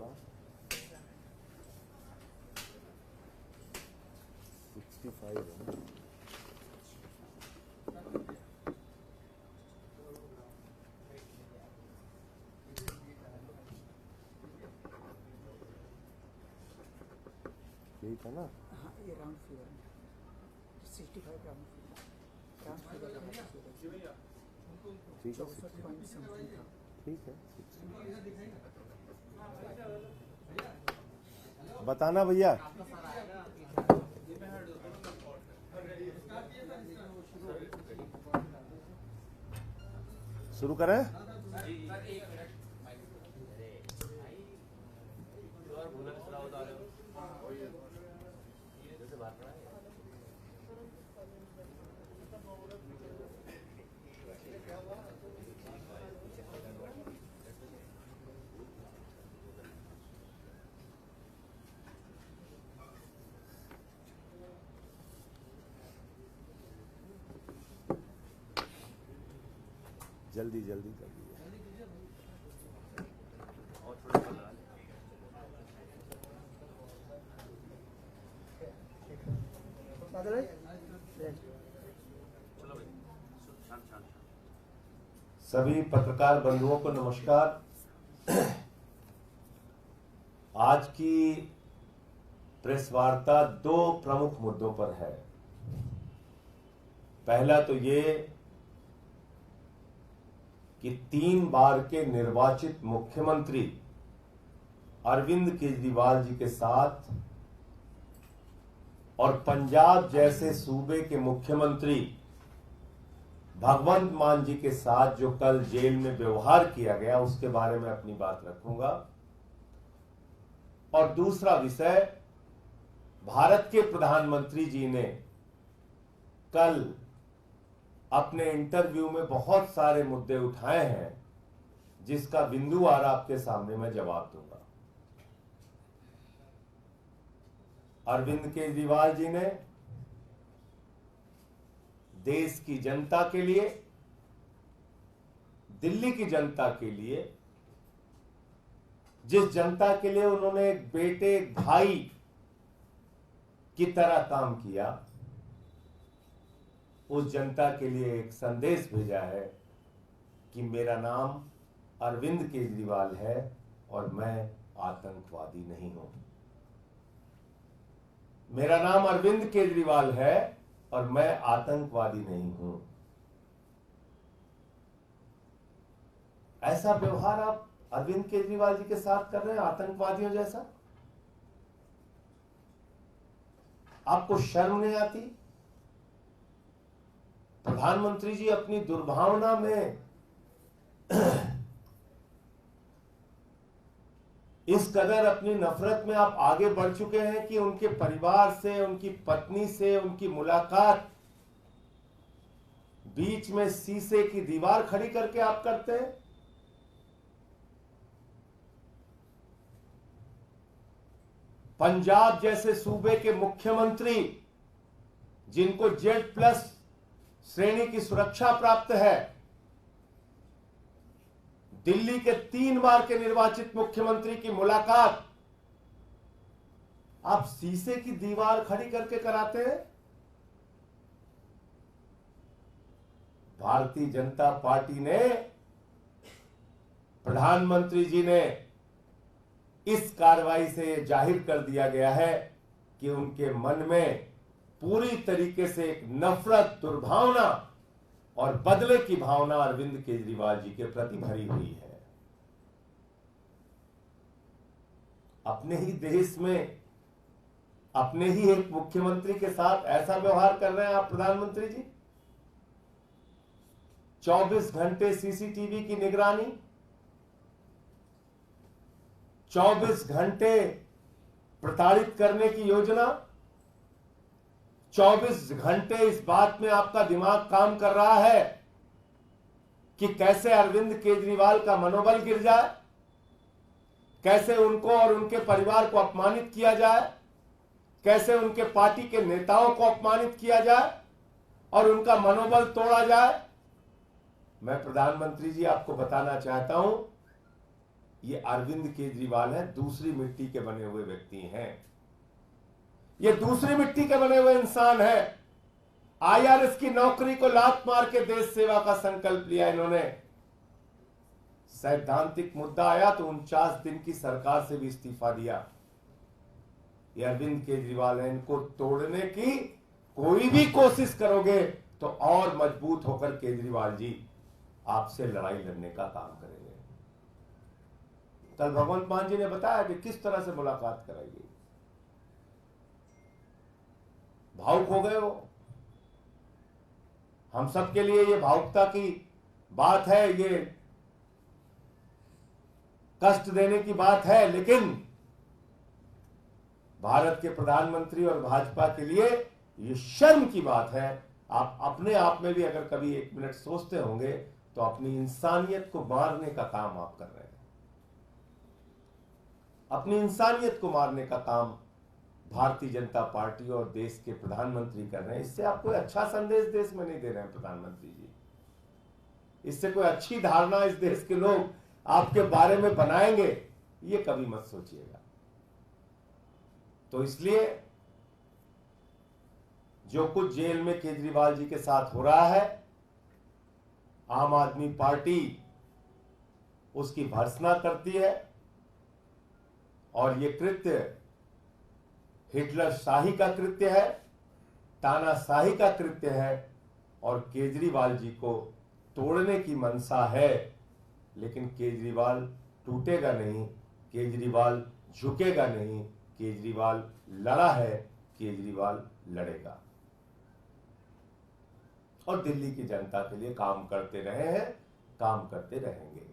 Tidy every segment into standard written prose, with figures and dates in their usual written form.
बोला 65 है। यही था ना? हाँ, ये राउंड फिगर है 65 राउंड फिगर ठीक है, 64 समथिंग था। ठीक है। बताना भैया। शुरू करें? जल्दी जल्दी कर दीजिए। सभी पत्रकार बंधुओं को नमस्कार। आज की प्रेस वार्ता दो प्रमुख मुद्दों पर है। पहला तो ये कि 3 बार के निर्वाचित मुख्यमंत्री अरविंद केजरीवाल जी के साथ और पंजाब जैसे सूबे के मुख्यमंत्री भगवंत मान जी के साथ जो कल जेल में व्यवहार किया गया, उसके बारे में अपनी बात रखूंगा। और दूसरा विषय, भारत के प्रधानमंत्री जी ने कल अपने इंटरव्यू में बहुत सारे मुद्दे उठाए हैं, जिसका बिंदुवार आपके सामने मैं जवाब दूंगा। अरविंद केजरीवाल जी ने देश की जनता के लिए, दिल्ली की जनता के लिए, जिस जनता के लिए उन्होंने एक बेटे, एक भाई की तरह काम किया, उस जनता के लिए एक संदेश भेजा है कि मेरा नाम अरविंद केजरीवाल है और मैं आतंकवादी नहीं हूं। मेरा नाम अरविंद केजरीवाल है और मैं आतंकवादी नहीं हूं। ऐसा व्यवहार आप अरविंद केजरीवाल जी के साथ कर रहे हैं, आतंकवादियों जैसा। आपको शर्म नहीं आती? प्रधानमंत्री जी अपनी दुर्भावना में इस कदर अपनी नफरत में आप आगे बढ़ चुके हैं कि उनके परिवार से, उनकी पत्नी से उनकी मुलाकात बीच में शीशे की दीवार खड़ी करके आप करते हैं। पंजाब जैसे सूबे के मुख्यमंत्री, जिनको Z+ श्रेणी की सुरक्षा प्राप्त है, दिल्ली के 3 बार के निर्वाचित मुख्यमंत्री की मुलाकात आप शीशे की दीवार खड़ी करके कराते हैं। भारतीय जनता पार्टी ने, प्रधानमंत्री जी ने इस कार्रवाई से यह जाहिर कर दिया गया है कि उनके मन में पूरी तरीके से एक नफरत, दुर्भावना और बदले की भावना अरविंद केजरीवाल जी के प्रति भरी हुई है। अपने ही देश में अपने ही एक मुख्यमंत्री के साथ ऐसा व्यवहार कर रहे हैं आप प्रधानमंत्री जी। 24 घंटे सीसीटीवी की निगरानी, 24 घंटे प्रताड़ित करने की योजना, 24 घंटे इस बात में आपका दिमाग काम कर रहा है कि कैसे अरविंद केजरीवाल का मनोबल गिर जाए, कैसे उनको और उनके परिवार को अपमानित किया जाए, कैसे उनके पार्टी के नेताओं को अपमानित किया जाए और उनका मनोबल तोड़ा जाए। मैं प्रधानमंत्री जी आपको बताना चाहता हूं ये अरविंद केजरीवाल है, दूसरी मिट्टी के बने हुए व्यक्ति हैं। ये दूसरी मिट्टी के बने हुए इंसान है। IRS की नौकरी को लात मार के देश सेवा का संकल्प लिया इन्होंने। सैद्धांतिक मुद्दा आया तो 49 दिन की सरकार से भी इस्तीफा दिया। ये अरविंद केजरीवाल है। इनको तोड़ने की कोई भी कोशिश करोगे तो और मजबूत होकर केजरीवाल जी आपसे लड़ाई लड़ने का काम करेंगे। कल भगवंत मान जी ने बताया कि किस तरह से मुलाकात कराई गई। भावुक हो गए वो। हम सबके लिए ये भावुकता की बात है, ये कष्ट देने की बात है, लेकिन भारत के प्रधानमंत्री और भाजपा के लिए ये शर्म की बात है। आप अपने आप में भी अगर कभी एक मिनट सोचते होंगे तो अपनी इंसानियत को मारने का काम आप कर रहे हैं। अपनी इंसानियत को मारने का काम भारतीय जनता पार्टी और देश के प्रधानमंत्री कर रहे हैं। इससे आप कोई अच्छा संदेश देश में नहीं दे रहे हैं प्रधानमंत्री जी। इससे कोई अच्छी धारणा इस देश के लोग आपके बारे में बनाएंगे, ये कभी मत सोचिएगा। तो इसलिए जो कुछ जेल में केजरीवाल जी के साथ हो रहा है, आम आदमी पार्टी उसकी भर्त्सना करती है और ये कृत्य हिटलर शाही का कृत्य है, तानाशाही का कृत्य है और केजरीवाल जी को तोड़ने की मंशा है। लेकिन केजरीवाल टूटेगा नहीं, केजरीवाल झुकेगा नहीं, केजरीवाल लड़ा है, केजरीवाल लड़ेगा और दिल्ली की जनता के लिए काम करते रहे हैं, काम करते रहेंगे।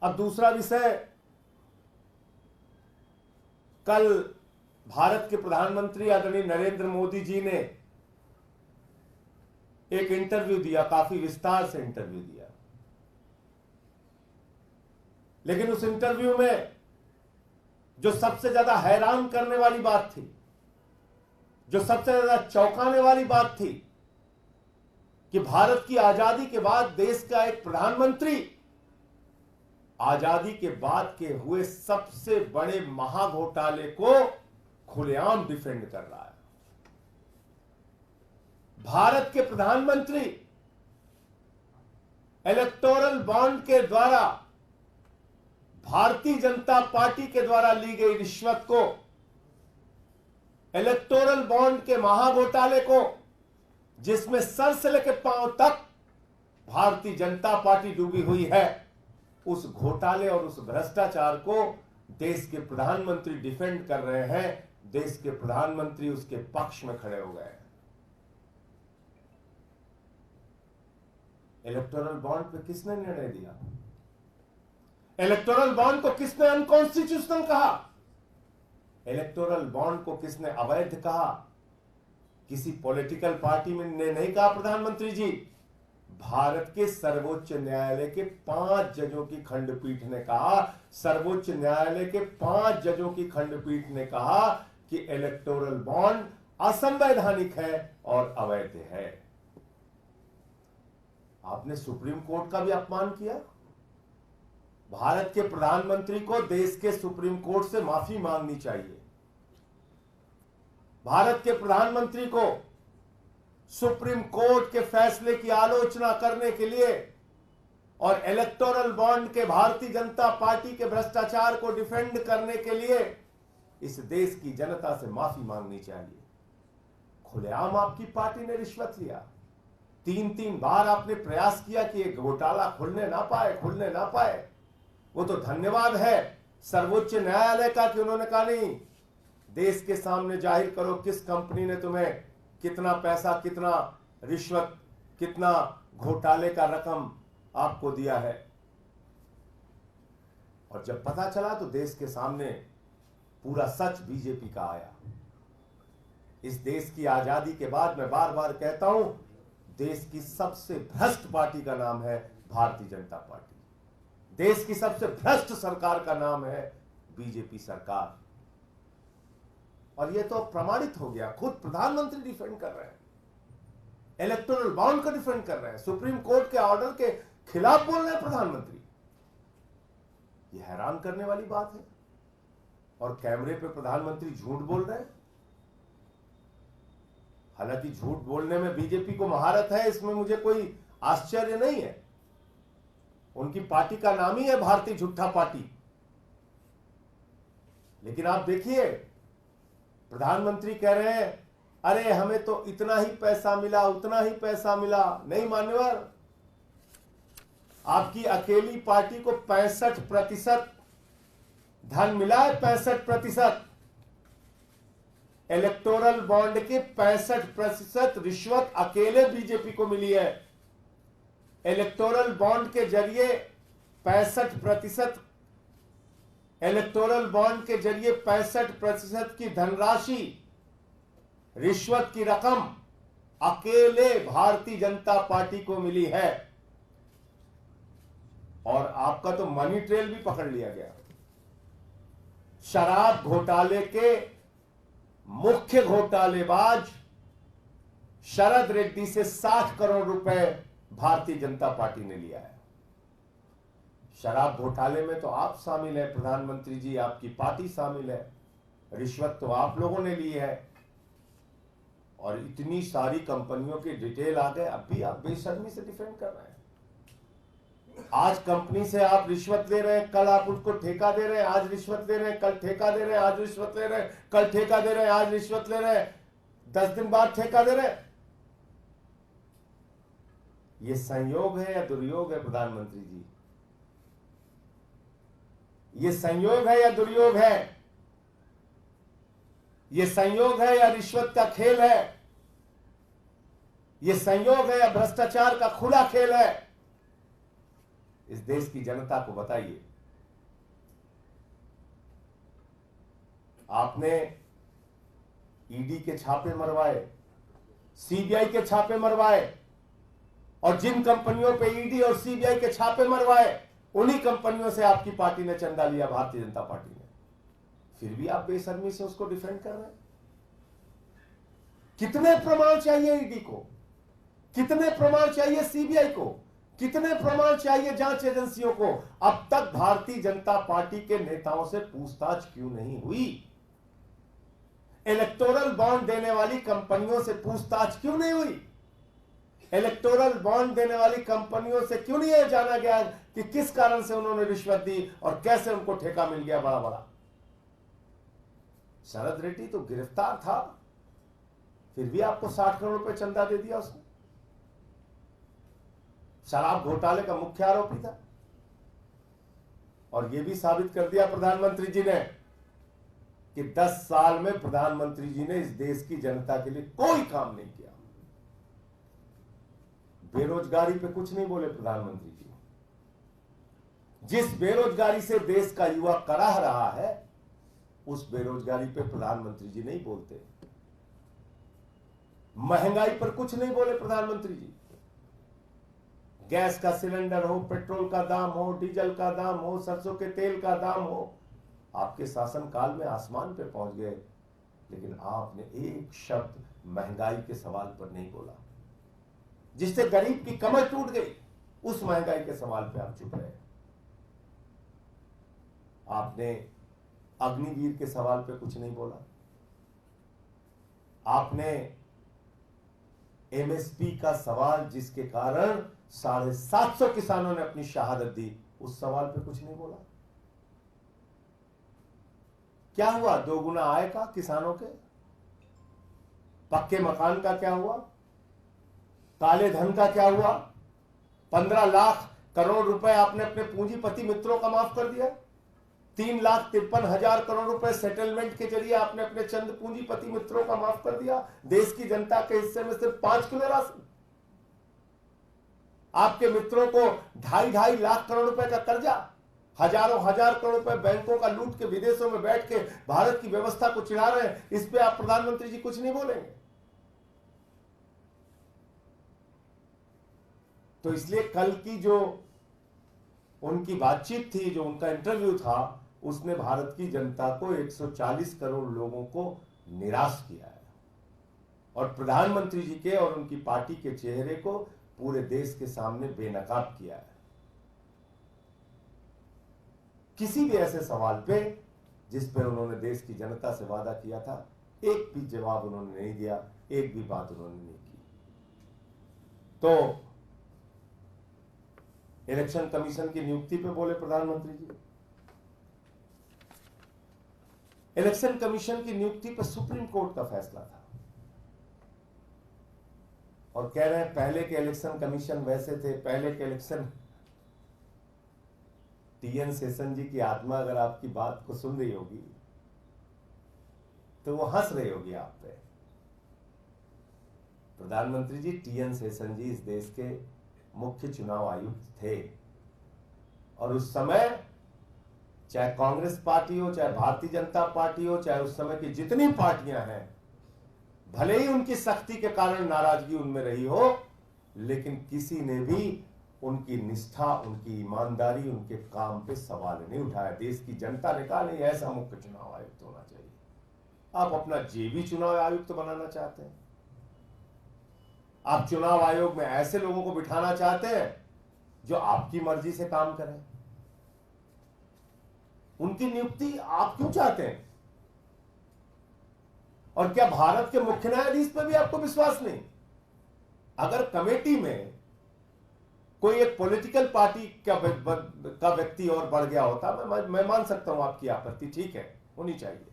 अब दूसरा विषय, कल भारत के प्रधानमंत्री आदरणीय नरेंद्र मोदी जी ने एक इंटरव्यू दिया, काफी विस्तार से इंटरव्यू दिया। लेकिन उस इंटरव्यू में जो सबसे ज्यादा हैरान करने वाली बात थी, जो सबसे ज्यादा चौंकाने वाली बात थी कि भारत की आजादी के बाद देश का एक प्रधानमंत्री आजादी के बाद के हुए सबसे बड़े महाघोटाले को खुलेआम डिफेंड कर रहा है। भारत के प्रधानमंत्री इलेक्टोरल बॉन्ड के द्वारा भारतीय जनता पार्टी के द्वारा ली गई रिश्वत को, इलेक्टोरल बॉन्ड के महाघोटाले को, जिसमें सर से लेकर पांव तक भारतीय जनता पार्टी डूबी हुई है, उस घोटाले और उस भ्रष्टाचार को देश के प्रधानमंत्री डिफेंड कर रहे हैं। देश के प्रधानमंत्री उसके पक्ष में खड़े हो गए। इलेक्टोरल बॉन्ड पे किसने निर्णय दिया? इलेक्टोरल बॉन्ड को किसने अनकॉन्स्टिट्यूशनल कहा? इलेक्टोरल बॉन्ड को किसने अवैध कहा? किसी पॉलिटिकल पार्टी में ने नहीं कहा प्रधानमंत्री जी। भारत के सर्वोच्च न्यायालय के 5 जजों की खंडपीठ ने कहा, सर्वोच्च न्यायालय के 5 जजों की खंडपीठ ने कहा कि इलेक्टोरल बॉन्ड असंवैधानिक है और अवैध है। आपने सुप्रीम कोर्ट का भी अपमान किया। भारत के प्रधानमंत्री को देश के सुप्रीम कोर्ट से माफी मांगनी चाहिए। भारत के प्रधानमंत्री को सुप्रीम कोर्ट के फैसले की आलोचना करने के लिए और इलेक्टोरल बॉन्ड के भारतीय जनता पार्टी के भ्रष्टाचार को डिफेंड करने के लिए इस देश की जनता से माफी मांगनी चाहिए। खुलेआम आपकी पार्टी ने रिश्वत लिया। 3 बार आपने प्रयास किया कि ये घोटाला खुलने ना पाए। वो तो धन्यवाद है सर्वोच्च न्यायालय का कि उन्होंने कहा नहीं, देश के सामने जाहिर करो किस कंपनी ने तुम्हें कितना पैसा, कितना रिश्वत, कितना घोटाले का रकम आपको दिया है। और जब पता चला तो देश के सामने पूरा सच बीजेपी का आया। इस देश की आजादी के बाद मैं बार बार कहता हूं, देश की सबसे भ्रष्ट पार्टी का नाम है भारतीय जनता पार्टी। देश की सबसे भ्रष्ट सरकार का नाम है बीजेपी सरकार। और यह तो प्रमाणित हो गया। खुद प्रधानमंत्री डिफेंड कर रहे हैं, इलेक्टोरल बॉन्ड को डिफेंड कर रहे हैं, सुप्रीम कोर्ट के ऑर्डर के खिलाफ बोल रहे हैं प्रधानमंत्री। ये हैरान करने वाली बात है। और कैमरे पे प्रधानमंत्री झूठ बोल रहे हैं। हालांकि झूठ बोलने में बीजेपी को महारत है, इसमें मुझे कोई आश्चर्य नहीं है। उनकी पार्टी का नाम ही है भारतीय झूठा पार्टी। लेकिन आप देखिए, प्रधानमंत्री कह रहे हैं अरे हमें तो इतना ही पैसा मिला, उतना ही पैसा मिला। नहीं मान्यवर, आपकी अकेली पार्टी को 65% धन मिला है। 65% इलेक्टोरल बॉन्ड के 65% रिश्वत अकेले बीजेपी को मिली है। इलेक्टोरल बॉन्ड के जरिए 65% इलेक्टोरल बॉन्ड के जरिए 65% की धनराशि, रिश्वत की रकम अकेले भारतीय जनता पार्टी को मिली है। और आपका तो मनी ट्रेल भी पकड़ लिया गया। शराब घोटाले के मुख्य घोटालेबाज शरद रेड्डी से 60 करोड़ रुपए भारतीय जनता पार्टी ने लिया है। शराब घोटाले में तो आप शामिल हैं प्रधानमंत्री जी, आपकी पार्टी शामिल है। रिश्वत तो आप लोगों ने ली है। और इतनी सारी कंपनियों की डिटेल आ गए, अब भी आप बेशर्मी से डिफेंड कर रहे हैं। आज कंपनी से आप रिश्वत ले रहे हैं, कल आप उसको ठेका दे रहे हैं, आज रिश्वत ले रहे हैं, कल ठेका दे रहे हैं, आज रिश्वत ले रहे हैं, कल ठेका दे रहे हैं, आज रिश्वत ले रहे हैं, 10 दिन बाद ठेका दे रहे हैं। ये संयोग है या दुर्योग है प्रधानमंत्री जी? ये संयोग है या दुर्योग है? ये संयोग है या रिश्वत का खेल है? ये संयोग है या भ्रष्टाचार का खुला खेल है? इस देश की जनता को बताइए। आपने ईडी के छापे मरवाए, सीबीआई के छापे मरवाए, और जिन कंपनियों पे ईडी और सीबीआई के छापे मरवाए उन्हीं कंपनियों से आपकी पार्टी ने चंदा लिया, भारतीय जनता पार्टी ने। फिर भी आप बेशर्मी से उसको डिफेंड कर रहे हैं। कितने प्रमाण चाहिए ईडी को? कितने प्रमाण चाहिए सीबीआई को? कितने प्रमाण चाहिए जांच एजेंसियों को? अब तक भारतीय जनता पार्टी के नेताओं से पूछताछ क्यों नहीं हुई? इलेक्टोरल बॉन्ड देने वाली कंपनियों से पूछताछ क्यों नहीं हुई? इलेक्टोरल बॉन्ड देने वाली कंपनियों से क्यों नहीं जाना गया कि किस कारण से उन्होंने रिश्वत दी और कैसे उनको ठेका मिल गया बड़ा बड़ा? शरद रेड्डी तो गिरफ्तार था, फिर भी आपको 60 करोड़ रुपए चंदा दे दिया उसने। शराब घोटाले का मुख्य आरोपी था। और यह भी साबित कर दिया प्रधानमंत्री जी ने कि 10 साल में प्रधानमंत्री जी ने इस देश की जनता के लिए कोई काम नहीं किया। बेरोजगारी पे कुछ नहीं बोले प्रधानमंत्री जी। जिस बेरोजगारी से देश का युवा कराह रहा है, उस बेरोजगारी पे प्रधानमंत्री जी नहीं बोलते। महंगाई पर कुछ नहीं बोले प्रधानमंत्री जी। गैस का सिलेंडर हो, पेट्रोल का दाम हो, डीजल का दाम हो, सरसों के तेल का दाम हो, आपके शासनकाल में आसमान पे पहुंच गए। लेकिन आपने एक शब्द महंगाई के सवाल पर नहीं बोला। जिससे गरीब की कमर टूट गई, उस महंगाई के सवाल पे आप चुप रहे। आपने अग्निवीर के सवाल पे कुछ नहीं बोला। आपने एमएसपी का सवाल, जिसके कारण 750 किसानों ने अपनी शहादत दी, उस सवाल पे कुछ नहीं बोला। क्या हुआ? 2 गुना आय का किसानों के? पक्के मकान का क्या हुआ? काले धन का क्या हुआ? 15 लाख करोड़ रुपए आपने अपने पूंजीपति मित्रों का माफ कर दिया। 3,53,000 करोड़ रुपए सेटलमेंट के जरिए आपने अपने चंद पूंजीपति मित्रों का माफ कर दिया। देश की जनता के हिस्से में सिर्फ 5 किलो राशि। आपके मित्रों को 2.5 लाख करोड़ रुपए का कर्जा, हजारों हजार करोड़ रुपए बैंकों का लूट के विदेशों में बैठ के भारत की व्यवस्था को चिढ़ा रहे हैं। इस पे आप प्रधानमंत्री जी कुछ नहीं बोलेंगे। तो इसलिए कल की जो उनकी बातचीत थी, जो उनका इंटरव्यू था, उसने भारत की जनता को, 140 करोड़ लोगों को निराश किया है। और प्रधानमंत्री जी के और उनकी पार्टी के चेहरे को पूरे देश के सामने बेनकाब किया है। किसी भी ऐसे सवाल पे जिस पे उन्होंने देश की जनता से वादा किया था, एक भी जवाब उन्होंने नहीं दिया, एक भी बात उन्होंने नहीं की। तो इलेक्शन कमीशन की नियुक्ति पे बोले प्रधानमंत्री जी। इलेक्शन कमीशन की नियुक्ति पर सुप्रीम कोर्ट का फैसला था और कह रहे हैं पहले के इलेक्शन कमीशन वैसे थे, पहले के इलेक्शन। टीएन शेषन जी की आत्मा अगर आपकी बात को सुन रही होगी तो वो हंस रही होगी आप पे। प्रधानमंत्री जी, टीएन शेषन जी इस देश के मुख्य चुनाव आयुक्त थे और उस समय चाहे कांग्रेस पार्टी हो, चाहे भारतीय जनता पार्टी हो, चाहे उस समय की जितनी पार्टियां हैं, भले ही उनकी सख्ती के कारण नाराजगी उनमें रही हो, लेकिन किसी ने भी उनकी निष्ठा, उनकी ईमानदारी, उनके काम पे सवाल नहीं उठाया। देश की जनता ने कहा नहीं, ऐसा मुख्य चुनाव आयुक्त होना चाहिए। आप अपना जेबी चुनाव आयुक्त बनाना चाहते हैं, आप चुनाव आयोग में ऐसे लोगों को बिठाना चाहते हैं जो आपकी मर्जी से काम करें। उनकी नियुक्ति आप क्यों चाहते हैं? और क्या भारत के मुख्य न्यायाधीश पर भी आपको विश्वास नहीं? अगर कमेटी में कोई एक पॉलिटिकल पार्टी का व्यक्ति और बढ़ गया होता, मैं मान सकता हूं आपकी आपत्ति, ठीक है, होनी चाहिए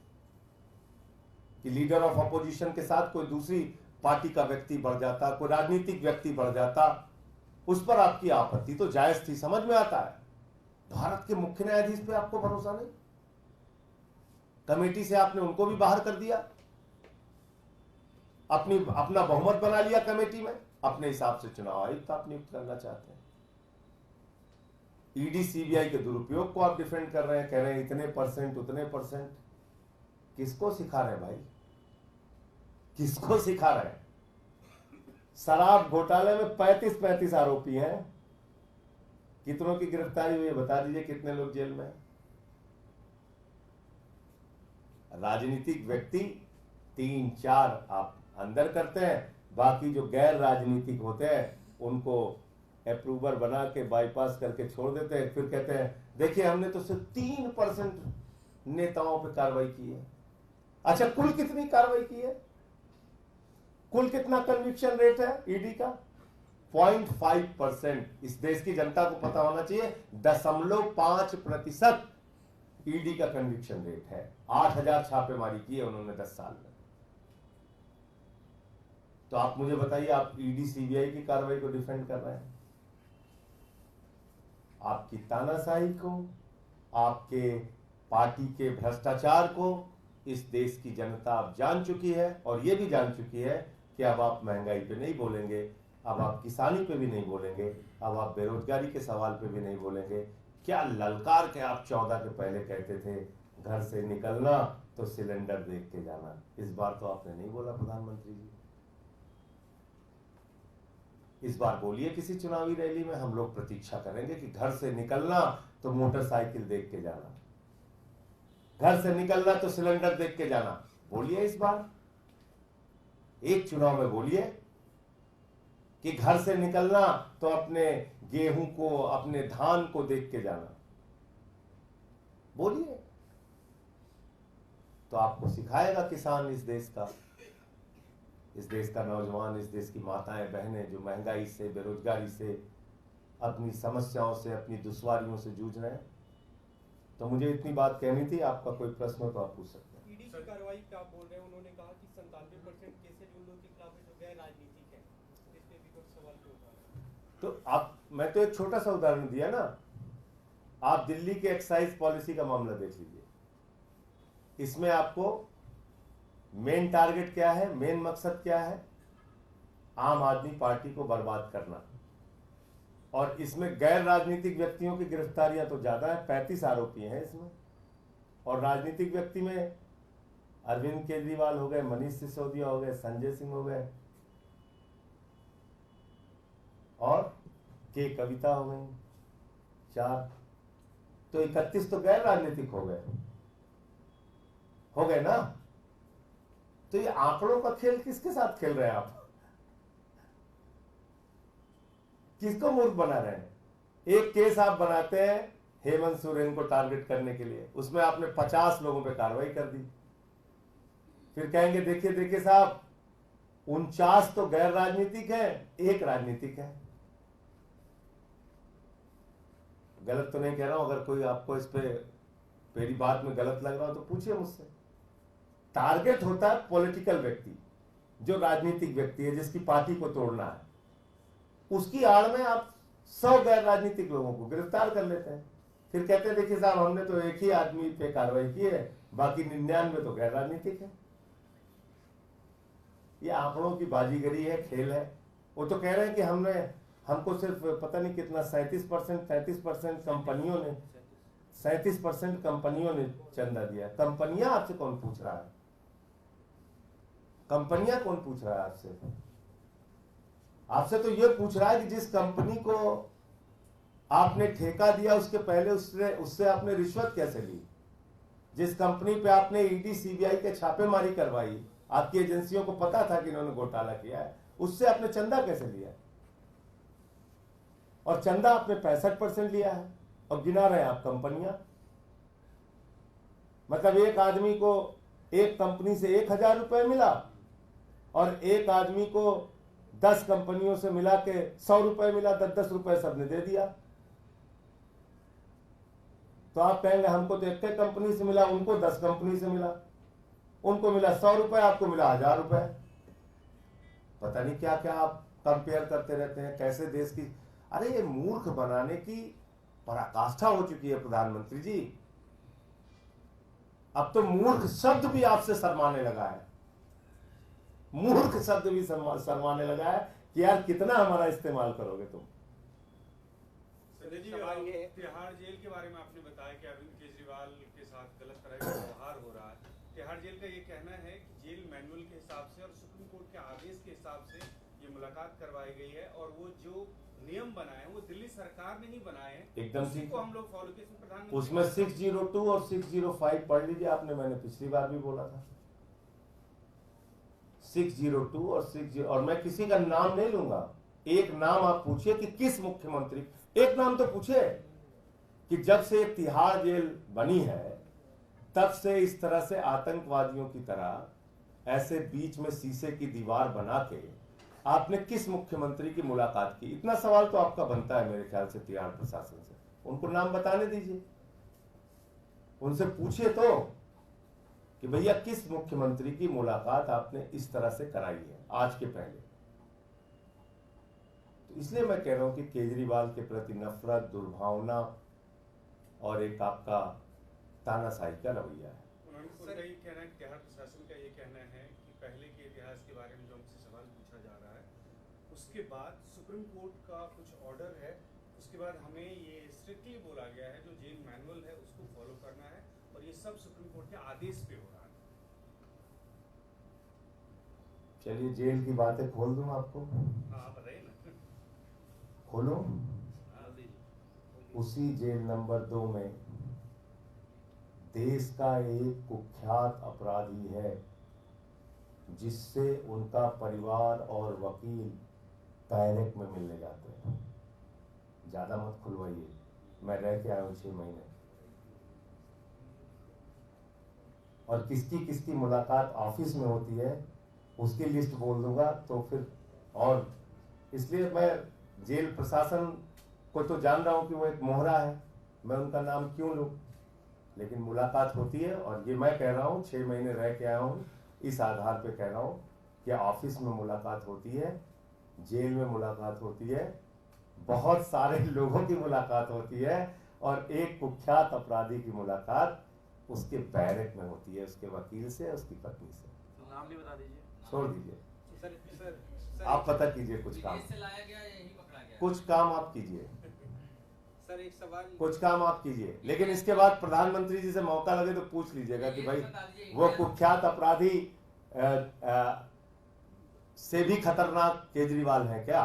कि लीडर ऑफ अपोजिशन के साथ कोई दूसरी पार्टी का व्यक्ति बढ़ जाता, कोई राजनीतिक व्यक्ति बढ़ जाता, उस पर आपकी आपत्ति तो जायज थी, समझ में आता है। भारत के मुख्य न्यायाधीश पे आपको भरोसा नहीं? कमेटी से आपने उनको भी बाहर कर दिया, अपना बहुमत बना लिया कमेटी में, अपने हिसाब से चुनाव आयुक्त आप नियुक्त करना चाहते हैं। ईडी सीबीआई के दुरुपयोग को आप डिफेंड कर रहे हैं, कह रहे हैं इतने परसेंट उतने परसेंट। किसको सिखा रहे हैं भाई, किसको सिखा रहे हैं? शराब घोटाले में 35 आरोपी हैं, कितनों की गिरफ्तारी हुई है बता दीजिए, कितने लोग जेल में हैं? राजनीतिक व्यक्ति 3-4 आप अंदर करते हैं, बाकी जो गैर राजनीतिक होते हैं उनको अप्रूवर बना के बाईपास करके छोड़ देते हैं। फिर कहते हैं देखिए हमने तो सिर्फ 3% नेताओं पे कार्रवाई की है। अच्छा, कुल कितनी कार्रवाई की है? कुल कितना कन्विक्शन रेट है ईडी का? 0.5%। इस देश की जनता को पता होना चाहिए 0.5% ईडी का कन्विक्शन रेट है। 8,000 छापेमारी की है उन्होंने 10 साल में। तो आप मुझे बताइए, आप ईडी सीबीआई की कार्रवाई को डिफेंड कर रहे हैं? आपकी तानाशाही को, आपके पार्टी के भ्रष्टाचार को इस देश की जनता अब जान चुकी है और यह भी जान चुकी है कि अब आप महंगाई पे नहीं बोलेंगे, अब आप किसानी पे भी नहीं बोलेंगे, अब आप बेरोजगारी के सवाल पे भी नहीं बोलेंगे। क्या ललकार के आप 14 के पहले कहते थे घर से निकलना तो सिलेंडर देख के जाना, इस बार तो आपने नहीं बोला प्रधानमंत्री जी। इस बार बोलिए किसी चुनावी रैली में, हम लोग प्रतीक्षा करेंगे कि घर से निकलना तो मोटरसाइकिल देख के जाना, घर से निकलना तो सिलेंडर देख के जाना। बोलिए इस बार एक चुनाव में बोलिए कि घर से निकलना तो अपने गेहूं को, अपने धान को देख के जाना। बोलिए, तो आपको सिखाएगा किसान इस देश का नौजवान, इस देश की माताएं बहनें जो महंगाई से, बेरोजगारी से, अपनी समस्याओं से, अपनी दुश्वारियों से जूझ रहे हैं। तो मुझे इतनी बात कहनी थी। आपका कोई प्रश्न हो तो आप पूछ सकते हैं। ईडी की कार्रवाई क्या बोल रहे हैं? उन्होंने कहा कि 97% केसेज उन लोगों के खिलाफ है जो गैर राजनीतिक है, इस पे भी कुछ सवाल क्यों उठा रहे हैं? तो मैं तो एक छोटा सा उदाहरण दिया ना, आप दिल्ली के एक्साइज पॉलिसी का मामला देख लीजिए। इसमें आपको मेन टारगेट क्या है, मेन मकसद क्या है? आम आदमी पार्टी को बर्बाद करना। और इसमें गैर राजनीतिक व्यक्तियों की गिरफ्तारियां तो ज्यादा है, 35 आरोपी हैं इसमें। और राजनीतिक व्यक्ति में अरविंद केजरीवाल हो गए, मनीष सिसोदिया हो गए, संजय सिंह हो गए और के कविता हो गई, 4। तो 31 तो गैर राजनीतिक हो गए ना। तो ये आंकड़ों का खेल किसके साथ खेल रहे हैं आप? किसको मूर्ख बना रहे हैं? एक केस आप बनाते हैं हेमंत सोरेन को टारगेट करने के लिए, उसमें आपने 50 लोगों पे कार्रवाई कर दी। फिर कहेंगे देखिए देखिए साहब, 49 तो गैर राजनीतिक है, 1 राजनीतिक है। गलत तो नहीं कह रहा हूं, अगर कोई आपको इस पे मेरी बात में गलत लग रहा हो तो पूछिए मुझसे। टारगेट होता है पॉलिटिकल व्यक्ति, जो राजनीतिक व्यक्ति है, जिसकी पार्टी को तोड़ना है, उसकी आड़ में आप 100 गैर राजनीतिक लोगों को गिरफ्तार कर लेते हैं। फिर कहते हैं देखिए साहब, हमने तो एक ही आदमी पे कार्रवाई की है, बाकी 99 तो गैर राजनीतिक है। ये आंकड़ों की बाजीगरी है, खेल है। वो तो कह रहे हैं कि हमको सिर्फ पता नहीं कितना 37% कंपनियों ने 37% कंपनियों ने चंदा दिया। कंपनियां आपसे कौन पूछ रहा है? कंपनियां कौन पूछ रहा है आपसे? आपसे तो ये पूछ रहा है कि जिस कंपनी को आपने ठेका दिया, उसके पहले उससे आपने रिश्वत कैसे ली? जिस कंपनी पे आपने ईडी सीबीआई के छापेमारी करवाई, आपकी एजेंसियों को पता था कि इन्होंने घोटाला किया है, उससे आपने चंदा कैसे लिया? और चंदा आपने 65% लिया है और गिना रहे हैं आप कंपनियां। मतलब एक आदमी को एक कंपनी से 1000 रुपए मिला और एक आदमी को 10 कंपनियों से मिला के 100 रुपए मिला, 10-10 रुपए सबने दे दिया। तो आप कहेंगे हमको तो एक कंपनी से मिला, उनको 10 कंपनी से मिला, उनको मिला 100 रुपए, आपको मिला 1000 रुपए। पता नहीं क्या क्या आप कंपेयर करते रहते हैं, कैसे देश की। अरे ये मूर्ख बनाने की पराकाष्ठा हो चुकी है प्रधानमंत्री जी। अब तो मूर्ख शब्द भी आपसे शर्माने लगा है, मूर्ख शब्द भी शर्माने लगा है कि यार कितना हमारा इस्तेमाल करोगे तुम। संजय जी, तिहाड़ जेल के बारे में आपने बताया कि अरविंद केजरीवाल के साथ गलत तरह का व्यवहार हो रहा है। तिहाड़ जेल का ये कहना है कि जेल मैनुअल के हिसाब से और सुप्रीम कोर्ट के आदेश के हिसाब से ये मुलाकात करवाई गई है, और वो जो नियम बनाए हैं वो दिल्ली सरकार ने ही बनाए हैं, एकदम ठीक को हम लोग फॉलो किए। प्रधानमंत्री उसमें 602 और 605 पढ़ लीजिए आपने, मैंने पिछली बार भी बोला था। 602 और 60, और मैं किसी का नाम नहीं लूंगा। एक नाम आप पूछिए कि किस मुख्यमंत्री, एक नाम तो पूछिए कि जब से तिहाड़ जेल बनी है तब से इस तरह से आतंकवादियों की तरह ऐसे बीच में शीशे की दीवार बना के आपने किस मुख्यमंत्री की मुलाकात की? इतना सवाल तो आपका बनता है मेरे ख्याल से तिहाड़ प्रशासन से। उनको नाम बताने दीजिए, उनसे पूछिए तो कि भैया किस मुख्यमंत्री की मुलाकात आपने इस तरह से कराई है आज के पहले। तो इसलिए मैं कह रहा हूं कि केजरीवाल के प्रति नफरत, दुर्भावना और एक आपका तानाशाही का रवैया है। उनका ये कहना है, तिहाड़ प्रशासन का ये कहना है कि पहले के इतिहास के बारे में जो हमसे सवाल पूछा जा रहा है, उसके बाद सुप्रीम कोर्ट का कुछ ऑर्डर है, उसके बाद हमें ये स्ट्रिक्टली बोला गया है जो जेल मैनुअल है उसको फॉलो करना है, और ये सब सुप्रीम कोर्ट के आदेश पे हो रहा है। चलिए जेल की बातें खोल दूं आपको? हाँ बताइए ना। खोलो। उसी जेल नंबर 2 में देश का एक कुख्यात अपराधी है जिससे उनका परिवार और वकील बैरक में मिलने जाते हैं। ज्यादा मत खुलवाइए, मैं रह के आया हूं 6 महीने। और किसकी किसकी मुलाकात ऑफिस में होती है उसकी लिस्ट बोल दूंगा तो फिर, और इसलिए मैं जेल प्रशासन को तो जान रहा हूं कि वो एक मोहरा है, मैं उनका नाम क्यों लूं, लेकिन मुलाकात होती है। और ये मैं कह रहा हूं 6 महीने रह के आया हूं, इस आधार पे कह रहा हूं कि ऑफिस में मुलाकात होती है, जेल में मुलाकात होती है, बहुत सारे लोगों की मुलाकात होती है, और एक कुख्यात अपराधी की मुलाकात उसके बैरक में होती है, उसके वकील से, उसकी पत्नी से। तो नाम भी बता दीजिए। छोड़ दीजिए, सर आप पता कीजिए कुछ काम, लाया गया यही पकड़ा गया। कुछ काम आप कीजिए, सर एक सवाल, कुछ काम आप कीजिए, लेकिन इसके बाद प्रधानमंत्री जी से मौका लगे तो पूछ लीजिएगा कि भाई वो कुख्यात अपराधी से भी खतरनाक केजरीवाल है क्या?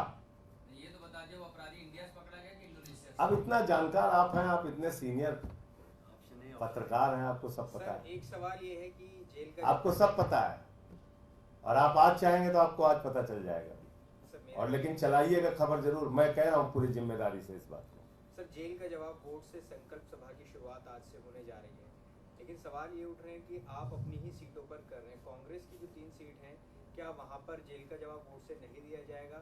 ये तो बता दिए वो अपराधी इंडिया से पकड़ा गया कि इंडोनेशिया से? अब इतना जानकार आप हैं, आप इतने सीनियर पत्रकार हैं, आपको सब पता है। एक सवाल ये है कि जेल का, आपको सब पता है, और आप आज चाहेंगे तो आपको आज पता चल जाएगा। और लेकिन चलाइएगा खबर जरूर, मैं कह रहा हूँ पूरी जिम्मेदारी से इस बात को। सर, जेल का जवाब बोर्ड से संकल्प सभा की शुरुआत आज से होने जा रही है, लेकिन सवाल ये उठ रहे हैं कि आप अपनी ही सीटों पर कर रहे हैं। कांग्रेस की जो 3 सीट हैं, क्या वहां पर जेल का जवाब बोर्ड से नहीं दिया जाएगा?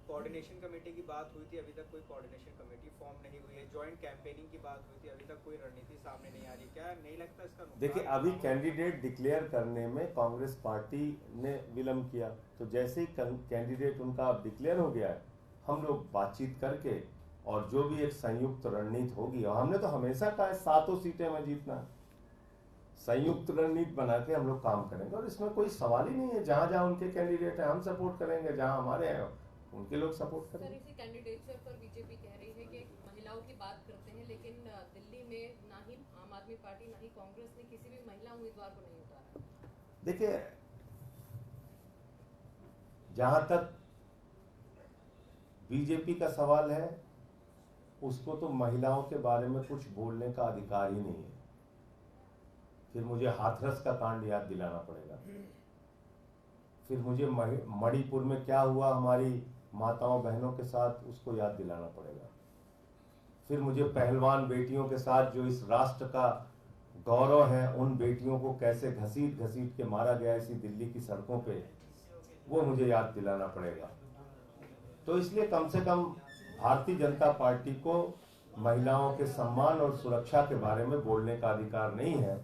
कोऑर्डिनेशन कमेटी की बात हुई थी, अभी तक कोई कोऑर्डिनेशन कमेटी फॉर्म नहीं हुई है। जॉइंट कैंपेनिंग की बात हुई थी, अभी तक कोई रणनीति सामने नहीं आ रही। क्या नहीं लगता इसका नुकसान? देखिए, अभी कैंडिडेट डिक्लेयर करने में कांग्रेस पार्टी ने विलम्ब किया, तो जैसे ही कैंडिडेट उनका डिक्लेयर हो गया है, हम लोग बातचीत करके और जो भी एक संयुक्त रणनीति होगी, और हमने तो हमेशा कहा है 7 सीटें में जीतना है, संयुक्त रणनीति बना के हम लोग काम करेंगे। और इसमें कोई सवाल ही नहीं है, जहां जहां उनके कैंडिडेट हैं हम सपोर्ट करेंगे, जहां हमारे हैं उनके लोग सपोर्ट सर, करेंगे। इसी कैंडिडेचर पर बीजेपी कह रही है कि महिलाओं की बात करते हैं, लेकिन दिल्ली में ना ही आम आदमी पार्टी ना ही कांग्रेस ने किसी भी महिला उम्मीदवार को नहीं उतारा। देखिए, जहां तक बीजेपी का सवाल है, उसको तो महिलाओं के बारे में कुछ बोलने का अधिकार ही नहीं है। फिर मुझे हाथरस का कांड याद दिलाना पड़ेगा, फिर मुझे मणिपुर में क्या हुआ हमारी माताओं बहनों के साथ, उसको याद दिलाना पड़ेगा। फिर मुझे पहलवान बेटियों के साथ जो इस राष्ट्र का गौरव है, उन बेटियों को कैसे घसीट घसीट के मारा गया इसी दिल्ली की सड़कों पे, वो मुझे याद दिलाना पड़ेगा। तो इसलिए कम से कम भारतीय जनता पार्टी को महिलाओं के सम्मान और सुरक्षा के बारे में बोलने का अधिकार नहीं है।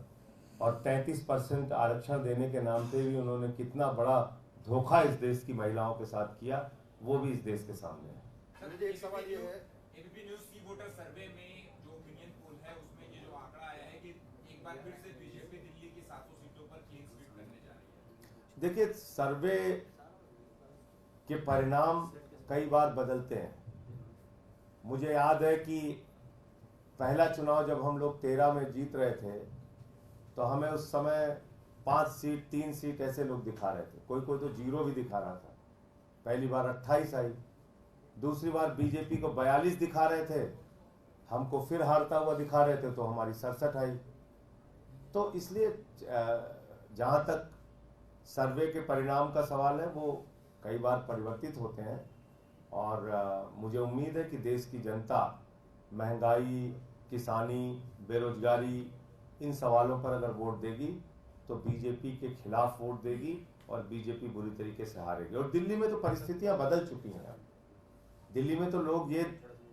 और 33% आरक्षण देने के नाम पे भी उन्होंने कितना बड़ा धोखा इस देश की महिलाओं के साथ किया, वो भी इस देश के सामने है। सर, एक सवाल ये है, एबीपी न्यूज़ की वोटर सर्वे में जो ओपिनियन पोल है उसमें ये जो आंकड़ा आया है कि एक बार फिर से बीजेपी दिल्ली की 700 सीटों पर क्लीन स्वीप करने जा रही है। देखिए, सर्वे के परिणाम कई बार बदलते हैं। मुझे याद है कि पहला चुनाव जब हम लोग 13 में जीत रहे थे, तो हमें उस समय 5 सीट 3 सीट ऐसे लोग दिखा रहे थे, कोई कोई तो 0 भी दिखा रहा था। पहली बार 28 आई, दूसरी बार बीजेपी को 42 दिखा रहे थे, हमको फिर हारता हुआ दिखा रहे थे, तो हमारी 67 आई। तो इसलिए जहां तक सर्वे के परिणाम का सवाल है, वो कई बार परिवर्तित होते हैं। और मुझे उम्मीद है कि देश की जनता महंगाई, किसानी, बेरोजगारी, इन सवालों पर अगर वोट देगी तो बीजेपी के खिलाफ वोट देगी और बीजेपी बुरी तरीके से हारेगी। और दिल्ली में तो परिस्थितियां बदल चुकी हैं। दिल्ली में तो लोग ये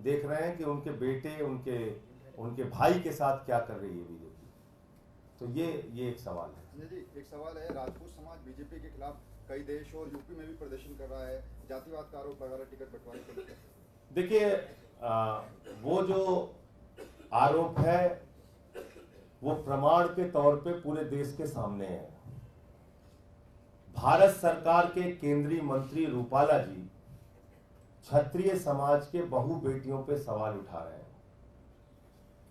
देख रहे हैं कि उनके बेटे, उनके भाई के साथ क्या कर रही है बीजेपी। तो ये एक सवाल है। जी, एक सवाल है, राजपूत समाज बीजेपी के खिलाफ कई देश और यूपी में भी प्रदर्शन कर रहा है, जातिवाद का आरोप लगा रहा है टिकट बंटवारे को लेकर। देखिए, वो जो आरोप है वो प्रमाण के तौर पे पूरे देश के सामने है। भारत सरकार के केंद्रीय मंत्री रूपाला जी क्षत्रिय समाज के बहु बेटियों पे सवाल उठा रहे हैं।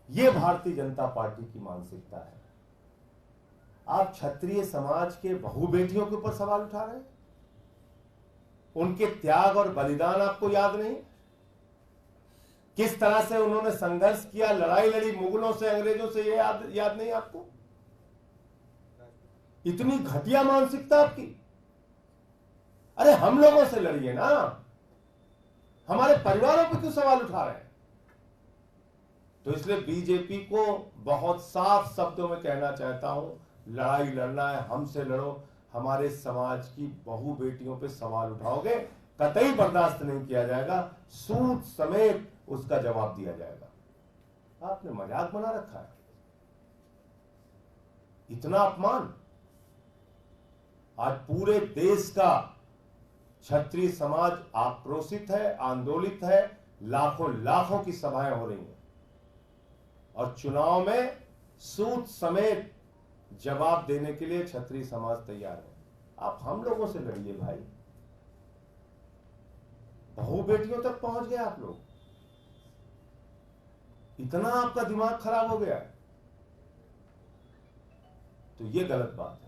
ये भारतीय जनता पार्टी की मानसिकता है। आप क्षत्रिय समाज के बहु बेटियों के ऊपर सवाल उठा रहे हैं? उनके त्याग और बलिदान आपको याद नहीं? किस तरह से उन्होंने संघर्ष किया, लड़ाई लड़ी मुगलों से, अंग्रेजों से, ये याद नहीं आपको? इतनी घटिया मानसिकता आपकी। अरे हम लोगों से लड़िए ना, हमारे परिवारों पर क्यों सवाल उठा रहे हैं? तो इसलिए बीजेपी को बहुत साफ शब्दों में कहना चाहता हूं, लड़ाई लड़ना है हमसे लड़ो। हमारे समाज की बहु बेटियों पे सवाल उठाओगे, कतई बर्दाश्त नहीं किया जाएगा, सूद समेत उसका जवाब दिया जाएगा। आपने मजाक बना रखा है। इतना अपमान। आज पूरे देश का क्षत्रिय समाज आक्रोशित है, आंदोलित है, लाखों लाखों की सभाएं हो रही हैं और चुनाव में सूद समेत जवाब देने के लिए क्षत्रिय समाज तैयार है। आप हम लोगों से लड़िए भाई। बहु बेटियों तक पहुंच गए आप लोग। इतना आपका दिमाग खराब हो गया, तो ये गलत बात है।